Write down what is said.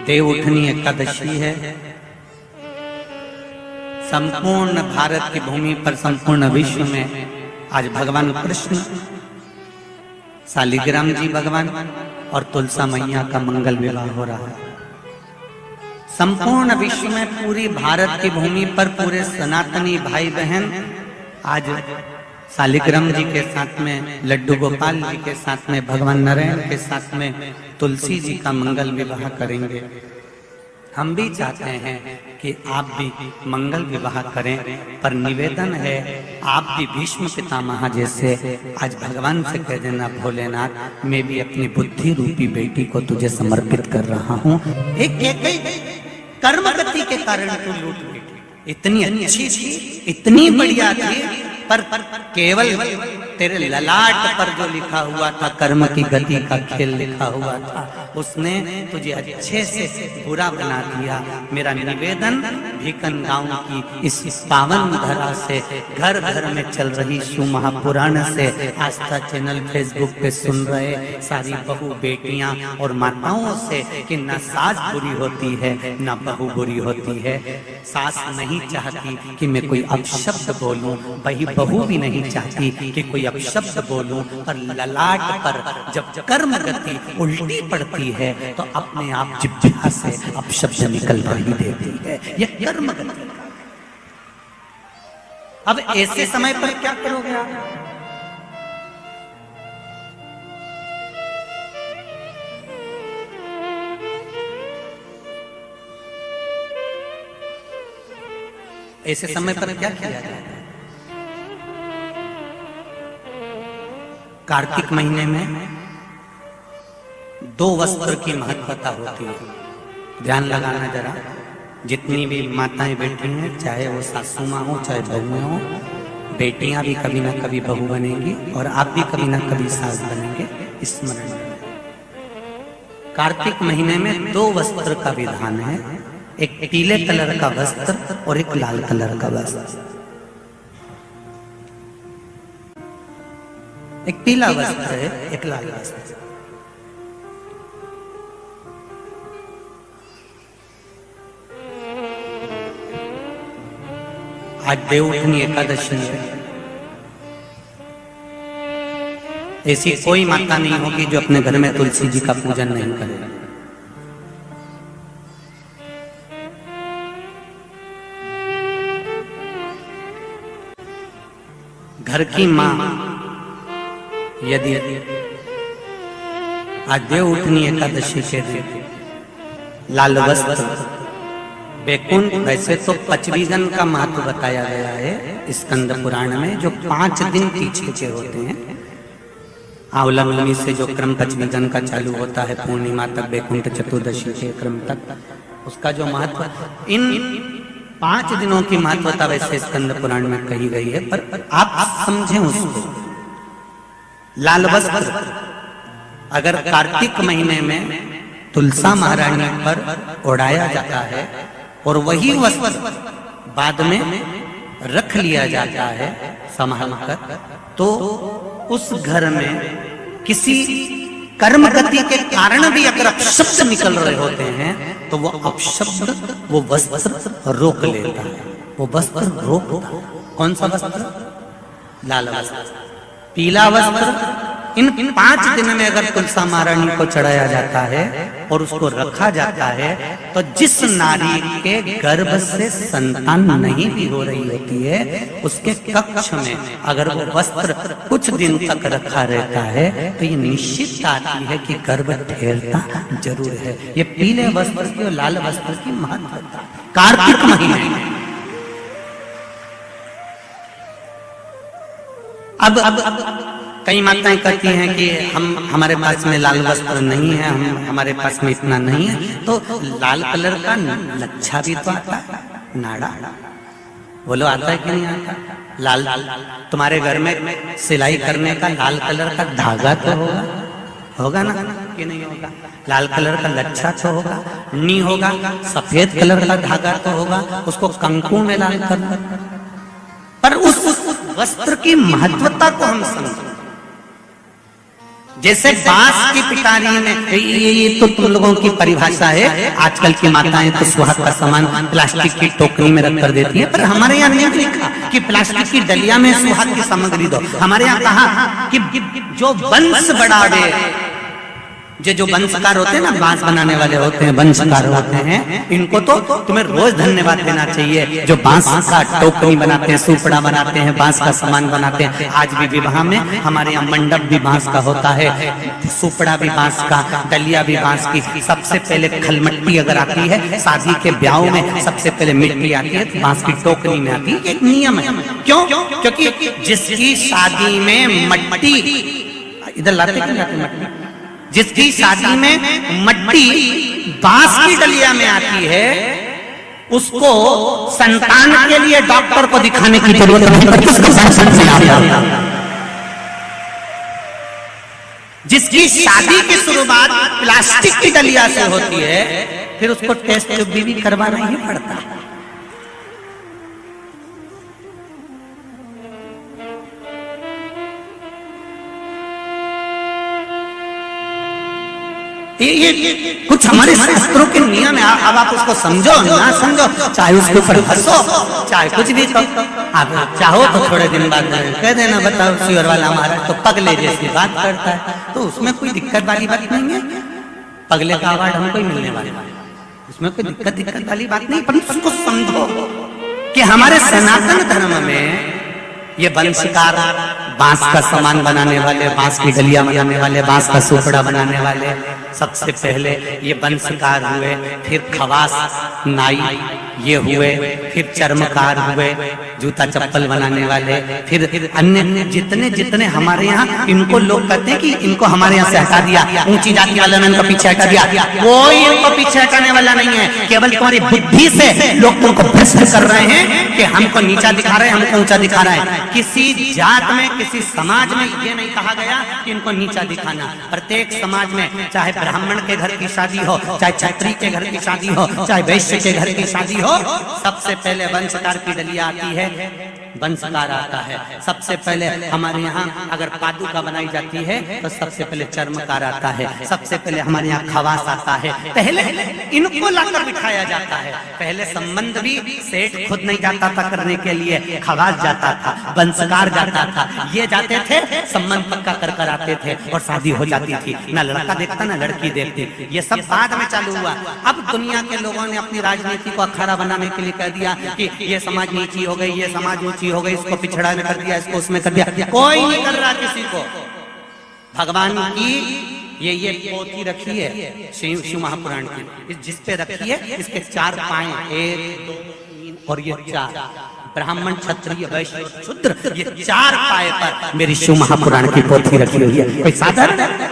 देवउठनी एकादशी है। संपूर्ण भारत की भूमि पर, संपूर्ण विश्व में आज भगवान कृष्ण, शालिग्राम जी भगवान और तुलसा मैया का मंगल विवाह हो रहा है। संपूर्ण विश्व में, पूरी भारत की भूमि पर पूरे सनातनी भाई बहन आज शालिग्राम जी के साथ में, लड्डू गोपाल जी के साथ में, भगवान नारायण के साथ में तुलसी जी का मंगल विवाह करेंगे। हम भी चाहते हैं कि आप भी मंगल विवाह करें, पर निवेदन है आप भी भीष्म पितामह जैसे आज भगवान से कह देना, भोलेनाथ मैं भी अपनी बुद्धि रूपी बेटी को तुझे समर्पित कर रहा हूँ। एक कर्म गति के कारण तू लूट बैठी, इतनी अच्छी थी, इतनी बढ़िया थी, पर केवल तेरे ललाट पर जो लिखा हुआ था कर्म की गति का खेल लिखा हुआ था, उसने तुझे अच्छे से बुरा बना दिया। मेरा निवेदन भीकन गांव की इस पावन धरा से, घर घर में चल रही सुमहापुराण से, आस्था चैनल फेसबुक पे सुन रहे सारी बहू बेटियां और माताओं से कि न सास बुरी होती है न बहू बुरी होती है। सास नहीं चाहती कि मैं कोई अपशब्द बोलूं, वही बहू भी नहीं चाहती कि कोई अपशब्द बोलूं, पर ललाट पर जब कर्म गति उल्टी पड़ती है तो अपने आप जिह्वा से अपशब्द निकल ही देती है। यह कर्म गति। अब ऐसे समय पर क्या करोगे आप? ऐसे समय पर क्या किया जाए? कार्तिक महीने में 2 वस्त्र की महत्वता होती है। ध्यान लगाना जरा, जितनी भी माताएं बैठी हैं, चाहे वो सासू माँ हो चाहे बहुएं हो, बेटियां भी कभी ना कभी बहू बनेंगी और आप भी कभी ना कभी सास बनेंगे, स्मरण में। कार्तिक महीने में 2 वस्त्र का विधान है, एक पीले कलर का वस्त्र और एक लाल कलर का वस्त्र। एक पीला वस्त्र है, एक लाल वस्त्र। आज देवउठनी एकादशी है। ऐसी कोई माता नहीं होगी जो अपने घर में तुलसी जी का पूजन नहीं करे। घर की मां यदि आज देवउठनी एकादशी के दिन लाल वस्त्र, बैकुंठ, वैसे तो पचवीगन का महत्व बताया गया है स्कंद पुराण में, जो 5 दिन पीछे के होते हैं। आंवला नवमी से जो क्रम पचवीगन का चालू होता है, पूर्णिमा तक, बैकुंठ चतुर्दशी के क्रम तक, उसका जो महत्व, इन 5 दिनों की महत्वता वैसे स्कंद पुराण में कही गई है, पर आप समझें उसको। लाल वस्त्र अगर कार्तिक महीने में तुलसा महारानी पर ओढ़ाया जाता है और वही वस्त्र बाद में रख लिया जाता है संभाल कर, तो उस घर में किसी कर्म गति के कारण भी अगर अपशब्द निकल रहे होते हैं तो वो अपशब्द वो वस्त्र रोक लेता है, वो वस्त्र रोकता है। कौन सा वस्त्र? लाल वस्त्र। पीला वस्त्र इन 5 दिन में अगर तुलसा महारानी को चढ़ाया जाता है और उसको रखा जाता है, तो जिस नारी के गर्भ से संतान नहीं भी हो रही होती है, उसके कक्ष में अगर वो वस्त्र कुछ दिन तक रखा रहता है तो ये निश्चित आती है कि गर्भ ठहरता जरूर है। ये पीले वस्त्र की और लाल वस्त्र की महत्वता कार्तिक महीने में। अब कई माताएं कहती हैं कि हमारे पास में लाल वस्त्र नहीं है, हमारे पास में इतना नहीं है, तो लाल कलर का लच्छा भी तो आता है, नाड़ा, बोलो आता है कि नहीं आता? लाल तुम्हारे घर में सिलाई करने का लाल कलर का धागा तो होगा ना कि नहीं होगा? लाल कलर का लच्छा तो होगा, नहीं होगा सफेद कलर का धागा तो होगा, उसको कंकु में लाल कर, पर उस वस्त्र की महत्वता को हम समझें। जैसे बांस की पिटारी में, ये तो तुम लोगों की परिभाषा है। आजकल की माताएं तो सुहाग का सामान प्लास्टिक की टोकरी में रख कर देती है, पर हमारे यहाँ नहीं लिखा कि प्लास्टिक की डलिया में सुहाग की सामग्री दो। हमारे यहाँ कहा कि जो वंश बढ़ावे, जो वंशकार होते हैं ना, बांस बनाने वाले होते हैं, वंशकार होते हैं, इनको तो तुम्हें रोज धन्यवाद देना चाहिए। जो बांस का टोकरी बनाते हैं, सुपड़ा बनाते हैं, बांस का सामान बनाते हैं। आज भी विवाह में हमारे यहाँ मंडप भी बांस का होता है, सुपड़ा भी बांस का, डलिया भी बांस की। सबसे पहले खलमट्टी अगर आती है, शादी के ब्याह में सबसे पहले मिट्टी आती है, तो बांस की टोकरी में आती है। एक नियम है। क्यों? क्योंकि जिसकी शादी में मट्टी, इधर लाते मट्टी, जिसकी शादी में मट्टी बांस की डलिया में आती है, उसको संतान के लिए डॉक्टर को दिखाने की जरूरत नहीं। जिसकी शादी की शुरुआत प्लास्टिक की डलिया से होती है, फिर उसको टेस्ट भी करवाना ही पड़ता है। ये कुछ हमारे शास्त्रों के नियम है। अब आप उसको समझो ना समझो, चाहे उसके ऊपर हंसो, चाहे कुछ भी करो। आप चाहो तो थोड़े दिन बाद कह देना, बताओ श्योर वाला हमारा तो पगले जैसी बात करता है, तो उसमें कोई दिक्कत वाली बात नहीं है। पगले का अवार्ड हमको ही मिलने वाला है, उसमें कोई दिक्कत वाली बात नहीं। पर उसको समझो कि हमारे सनातन धर्म में ये वंशकार, बांस का सामान बनाने वाले, बांस की डलिया बनाने वाले, बांस का सुपड़ा बनाने वाले, सबसे पहले ये वंशकार हुए, फिर खवास नाई ये हुए, फिर चर्मकार हुए, जूता चप्पल बनाने वाले, फिर अन्य जितने जितने हमारे यहाँ, इनको लोग कहते हैं कि इनको हमारे यहाँ से हटा दिया, ऊंची जाति वालों ने इनको पीछे हटा दिया। कोई इनको पीछे हटाने वाला नहीं है। केवल तुम्हारी बुद्धि से लोग तुमको भ्रष्ट कर रहे हैं कि हमको नीचा दिखा रहे हैं, हमको ऊंचा दिखा रहे हैं। किसी जात में, किसी समाज में ये नहीं कहा गया कि इनको नीचा दिखाना। प्रत्येक समाज में, चाहे ब्राह्मण के घर की शादी हो, चाहे क्षत्रिय के घर की शादी हो, चाहे वैश्य के घर की शादी हो, सबसे पहले वंशकार की डलिया आती है, वंशकार आता है। सबसे पहले हमारे यहाँ अगर पादुका बनाई जाती है तो सबसे पहले चर्मकार आता है, सबसे पहले हमारे यहाँ खवास आता है। पहले इनको लाकर बिठाया जाता है। पहले संबंध भी सेठ खुद नहीं जाता था करने के लिए, खवास जाता था, वंशकार जाता था, ये जाते थे, संबंध पक्का कर कर आते थे और शादी हो जाती थी। ना लड़का देखता ना लड़की देखती। ये सब बाद में चालू हुआ। अब दुनिया के लोगों ने अपनी राजनीति को अखाड़ा बनाने के लिए कह दिया कि ये समाज नीची हो गई, ये समाज ऊंची हो गई, इसको पिछड़ा में कर दिया, इसको उसमें कर दिया। कोई नहीं कर रहा किसी को। भगवान की ये पोथी रखी है शिव महापुराण की, जिस पे रखी है, इसके 4 पाए, 1 2 3 और ये 4, ब्राह्मण क्षत्रिय वैश्य शूद्र, ये 4 पाए पर मेरी शिव महापुराण की पोथी रखी हुई है। कोई साधारण है?